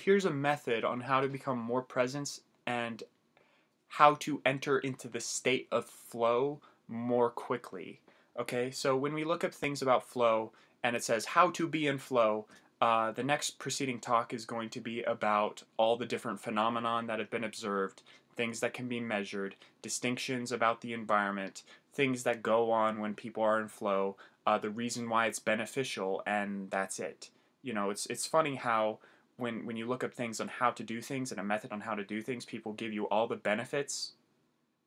here's a method on how to become more present and how to enter into the state of flow more quickly. Okay, so when we look up things about flow and it says how to be in flow, the next preceding talk is going to be about all the different phenomenon that have been observed, things that can be measured, distinctions about the environment, things that go on when people are in flow, the reason why it's beneficial, and that's it. You know, it's funny how when you look up things on how to do things and a method on how to do things, people give you all the benefits.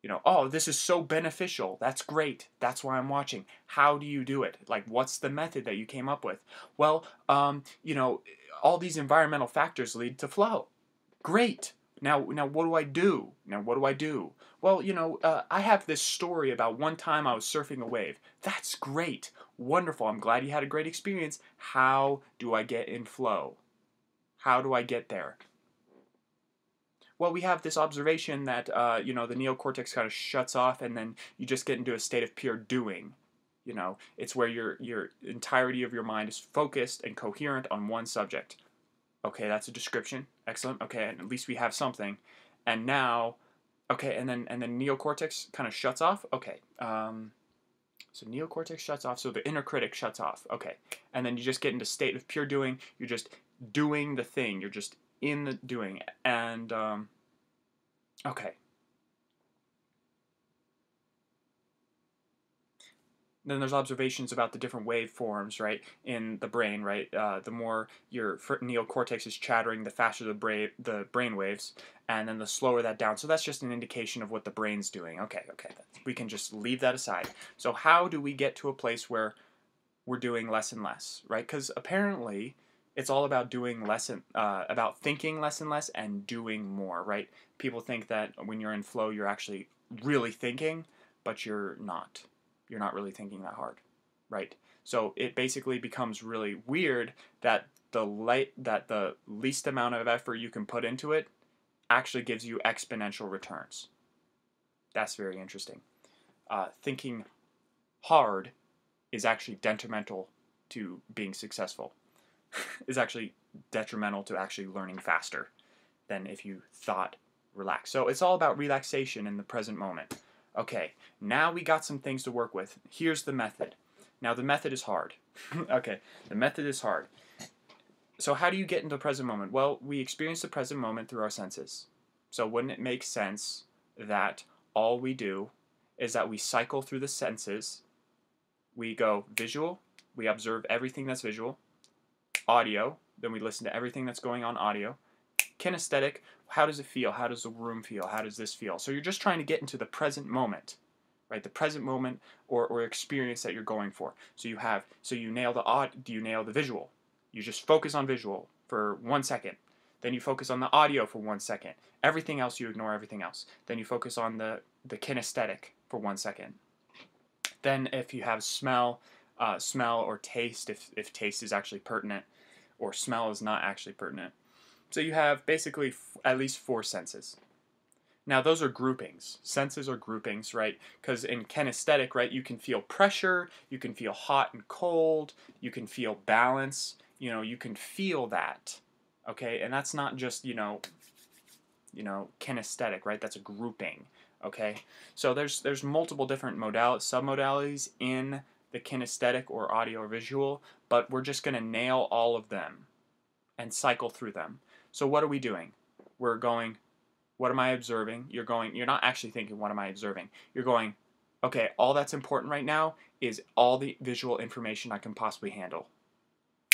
You know, oh, this is so beneficial. That's great. That's why I'm watching. How do you do it? Like, what's the method that you came up with? Well, you know, all these environmental factors lead to flow. Great. Now, what do I do? Now, what do I do? Well, you know, I have this story about one time I was surfing a wave. That's great. Wonderful. I'm glad you had a great experience. How do I get in flow? How do I get there? Well, we have this observation that, you know, the neocortex kind of shuts off and then you just get into a state of pure doing. You know, it's where your entirety of your mind is focused and coherent on one subject. Okay, that's a description. Excellent. Okay, and at least we have something. And now, okay, and then neocortex kind of shuts off. Okay, so neocortex shuts off, so the inner critic shuts off. Okay, and then you just get into state of pure doing. You're just doing the thing. You're just in the doing. And, okay. Then there's observations about the different waveforms, right, in the brain, right? The more your neocortex is chattering, the faster the brain waves, and then the slower that down. So that's just an indication of what the brain's doing. Okay, we can just leave that aside. So how do we get to a place where we're doing less and less, right? Because apparently it's all about doing less and about thinking less and less and doing more, right? People think that when you're in flow, you're actually really thinking, but you're not. You're not really thinking that hard, right? So it basically becomes really weird that the least amount of effort you can put into it actually gives you exponential returns. That's very interesting. Thinking hard is actually detrimental to being successful. Is actually detrimental to actually learning faster than if you thought relaxed. So it's all about relaxation in the present moment. Okay, now we got some things to work with. Here's the method. Now the method is hard. Okay, the method is hard. So how do you get into the present moment? Well, we experience the present moment through our senses. So wouldn't it make sense that all we do is that we cycle through the senses? We go visual, we observe everything that's visual. Audio, then we listen to everything that's going on audio. Kinesthetic, how does it feel? How does the room feel? How does this feel? So you're just trying to get into the present moment, right? The present moment or experience that you're going for. So you nail the visual. You just focus on visual for 1 second. Then you focus on the audio for 1 second. Everything else, you ignore everything else. Then you focus on the kinesthetic for 1 second. Then if you have smell or taste, if taste is actually pertinent, or smell is not actually pertinent. So you have basically at least 4 senses. Now those are groupings. Senses are groupings, right? Because in kinesthetic, right, you can feel pressure, you can feel hot and cold, you can feel balance, you know, you can feel that. Okay, and that's not just, you know, kinesthetic, right? That's a grouping. Okay, so there's multiple different submodalities in the kinesthetic or audio or visual, but we're just going to nail all of them and cycle through them. So what are we doing? We're going, what am I observing? You're not actually thinking, what am I observing? You're going, okay, all that's important right now is all the visual information I can possibly handle.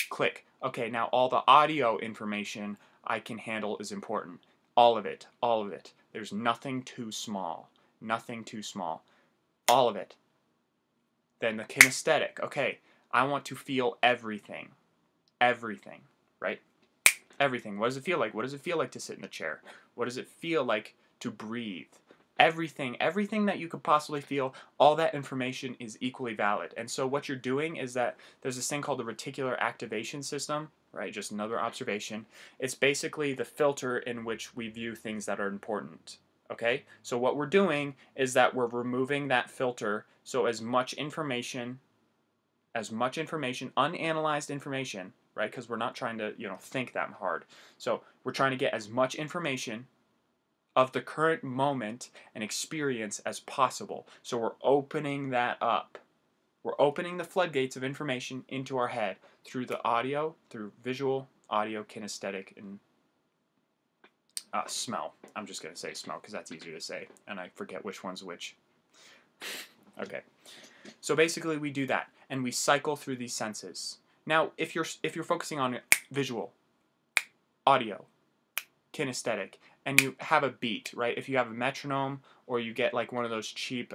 Click. Okay, now all the audio information I can handle is important. All of it, all of it. There's nothing too small. Nothing too small. All of it. Then the kinesthetic. Okay, I want to feel everything. Everything, right? Everything. What does it feel like? What does it feel like to sit in the chair? What does it feel like to breathe? Everything that you could possibly feel, all that information is equally valid. And so what you're doing is that there's this thing called the reticular activation system, right? Just another observation. It's basically the filter in which we view things that are important. Okay? So what we're doing is that we're removing that filter, so as much information, unanalyzed information, right? Because we're not trying to, think that hard. So we're trying to get as much information of the current moment and experience as possible. So we're opening that up. We're opening the floodgates of information into our head through the audio, through visual, audio, kinesthetic, and smell. I'm just going to say smell because that's easier to say, and I forget which one's which. Okay. So basically we do that, and we cycle through these senses. Now, if you're focusing on visual, audio, kinesthetic, and you have a beat, right? If you have a metronome, or you get like one of those cheap,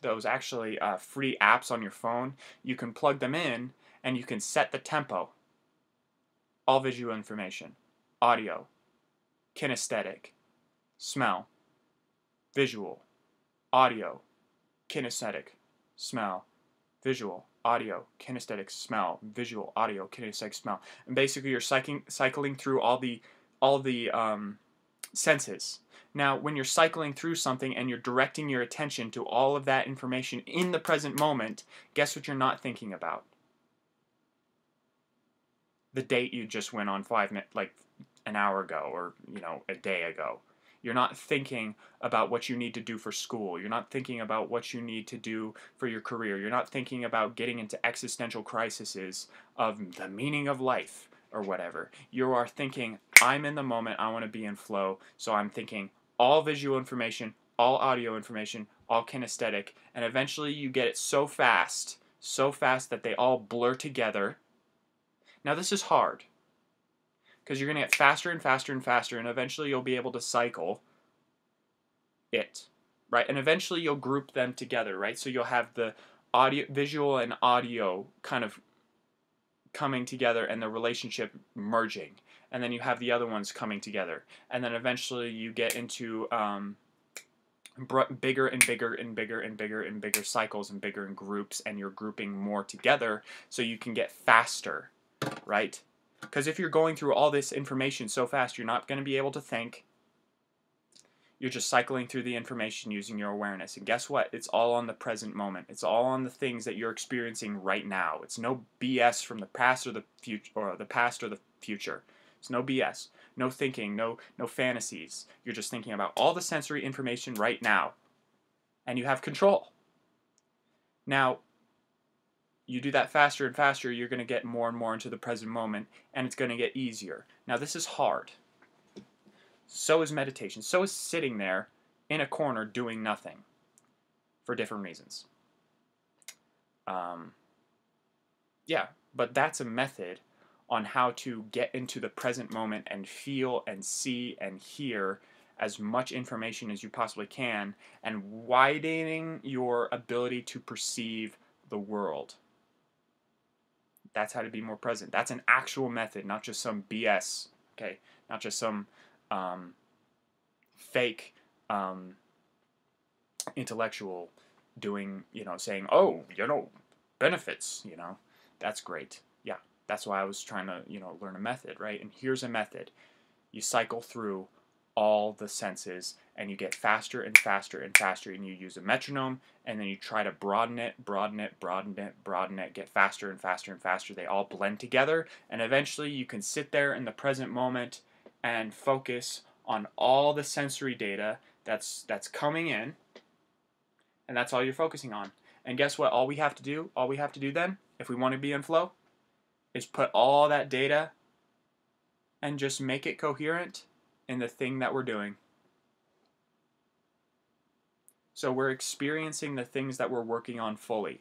those actually free apps on your phone, you can plug them in, and you can set the tempo. All visual information, audio, kinesthetic, smell, visual, audio, kinesthetic, smell, visual, audio, kinesthetic, smell, visual, audio, kinesthetic, smell. And basically you're cycling through all the senses. Now, when you're cycling through something and you're directing your attention to all of that information in the present moment, guess what you're not thinking about? The date you just went on 5 minutes, like an hour ago, or a day ago. You're not thinking about what you need to do for school. You're not thinking about what you need to do for your career. You're not thinking about getting into existential crises of the meaning of life or whatever. You are thinking, I'm in the moment, I want to be in flow, so I'm thinking all visual information, all audio information, all kinesthetic, and eventually you get it so fast that they all blur together. Now this is hard, because you're going to get faster and faster and faster, and eventually you'll be able to cycle it, right? And eventually you'll group them together, right? So you'll have the audio, visual and audio kind of coming together and the relationship merging, and then you have the other ones coming together, and then eventually you get into bigger and bigger and bigger and bigger and bigger cycles and bigger in groups, and you're grouping more together so you can get faster, right? Because if you're going through all this information so fast, you're not going to be able to think. You're just cycling through the information using your awareness. And guess what? It's all on the present moment. It's all on the things that you're experiencing right now. It's no BS from the past or the future, or the past or the future. It's no BS. No thinking, no fantasies. You're just thinking about all the sensory information right now. And you have control. Now, you do that faster and faster, you're going to get more and more into the present moment, and it's going to get easier. Now, this is hard. So is meditation. So is sitting there in a corner doing nothing for different reasons. Yeah, but that's a method on how to get into the present moment and feel and see and hear as much information as you possibly can, and widening your ability to perceive the world. That's how to be more present. That's an actual method, not just some BS, okay? Not just some fake intellectual doing, saying, oh, benefits, That's great. Yeah, that's why I was trying to, learn a method, right? And here's a method. You cycle through all the senses, and you get faster and faster and faster, and you use a metronome, and then you try to broaden it, get faster and faster and faster. They all blend together, and eventually you can sit there in the present moment and focus on all the sensory data that's coming in, and that's all you're focusing on. And guess what? All we have to do then, if we want to be in flow, is put all that data and just make it coherent in the thing that we're doing. So we're experiencing the things that we're working on fully.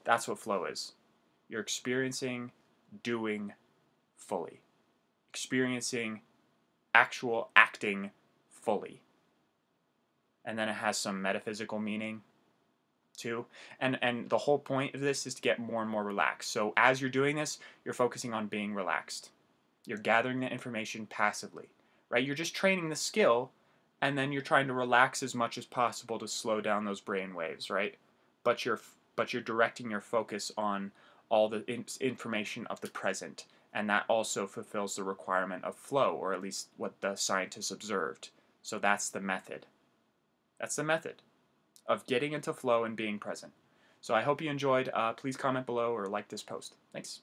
That's what flow is. You're experiencing doing fully. Experiencing actual acting fully. And then it has some metaphysical meaning too. And the whole point of this is to get more and more relaxed. So as you're doing this, you're focusing on being relaxed. You're gathering the information passively, right? You're just training the skill, and then you're trying to relax as much as possible to slow down those brain waves, right? But you're directing your focus on all the information of the present, and that also fulfills the requirement of flow, or at least what the scientists observed. So that's the method. That's the method of getting into flow and being present. So I hope you enjoyed. Please comment below or like this post. Thanks.